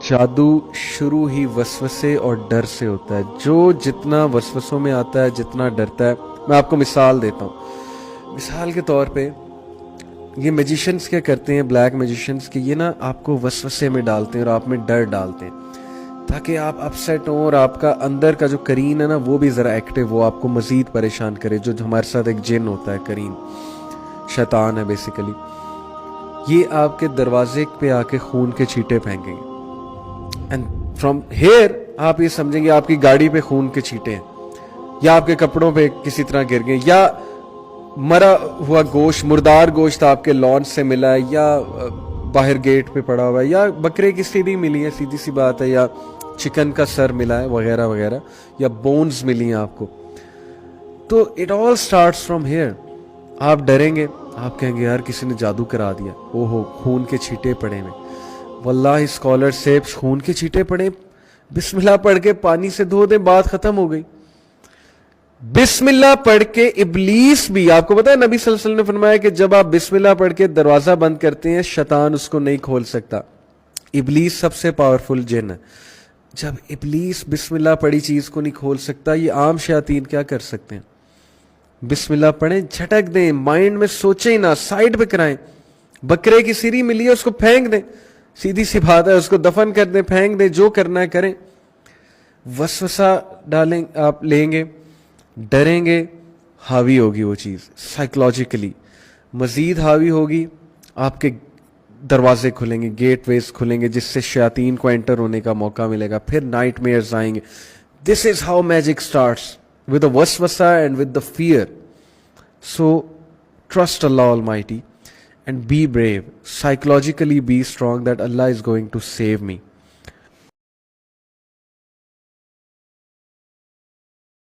جادو شروع ہی وسوسے اور ڈر سے ہوتا ہے. جو جتنا وسوسوں میں آتا ہے, جتنا ڈرتا ہے. میں آپ کو مثال دیتا ہوں. مثال کے طور پہ یہ میجیشنز کیا کرتے ہیں, بلیک میجیشنز, کہ یہ نا آپ کو وسوسے میں ڈالتے ہیں اور آپ میں ڈر ڈالتے ہیں تاکہ آپ اپ سیٹ ہوں اور آپ کا اندر کا جو کرین ہے نا وہ بھی ذرا ایکٹیو ہو, آپ کو مزید پریشان کرے. جو ہمارے ساتھ ایک جن ہوتا ہے, کرین شیطان ہے بیسیکلی, یہ آپ کے دروازے پہ آ کے خون کے چھینٹے پھینکیں گے. اینڈ فرام ہیئر آپ یہ سمجھیں گے آپ کی گاڑی پہ خون کے چھینٹے ہیں, یا آپ کے کپڑوں پہ کسی طرح گر گئے, یا مرا ہوا گوشت, مردار گوشت آپ کے لان سے ملا ہے, یا باہر گیٹ پہ پڑا ہوا ہے, یا بکرے کی سیدھی ملی ہے, سیدھی سی بات ہے, یا چکن کا سر ملا ہے وغیرہ وغیرہ, یا بونز ملی ہیں آپ کو. تو it all starts from here. آپ ڈریں گے, آپ کہیں گے یار کسی نے جادو کرا دیا, او ہو خون کے چھینٹے پڑے ہوئے. واللہ اسکالر سے خون کے چھینٹے پڑے, بسم اللہ پڑھ کے پانی سے دھو دیں, بات ختم ہو گئی. بسم اللہ پڑھ کے ابلیس بھی, آپ کو پتا ہے نبی صلی اللہ علیہ وسلم نے فرمایا کہ جب آپ بسم اللہ پڑھ کے دروازہ بند کرتے ہیں شیطان اس کو نہیں کھول سکتا. ابلیس سب سے پاورفل جن ہے. جب ابلیس بسم اللہ پڑھی چیز کو نہیں کھول سکتا, یہ عام شیاطین کیا کر سکتے ہیں؟ بسم اللہ پڑھیں, جھٹک دیں, مائنڈ میں سوچیں نہ, سائڈ پہ کرائیں. بکرے کی سری ملی ہے اس کو پھینک دیں, سیدھی سی بات ہے, اس کو دفن کر دیں, پھینک دیں, جو کرنا ہے کریں. وسوسہ ڈالیں, آپ لیں گے, ڈریں گے, حاوی ہوگی وہ چیز سائیکولوجیکلی, مزید حاوی ہوگی, آپ کے دروازے کھلیں گے, گیٹ ویز کھلیں گے, جس سے شیاطین کو انٹر ہونے کا موقع ملے گا. پھر نائٹ میئرز آئیں گے. This is how magic starts, with the waswasa and with the fear. So trust Allah Almighty and be brave. Psychologically be strong that Allah is going to save me.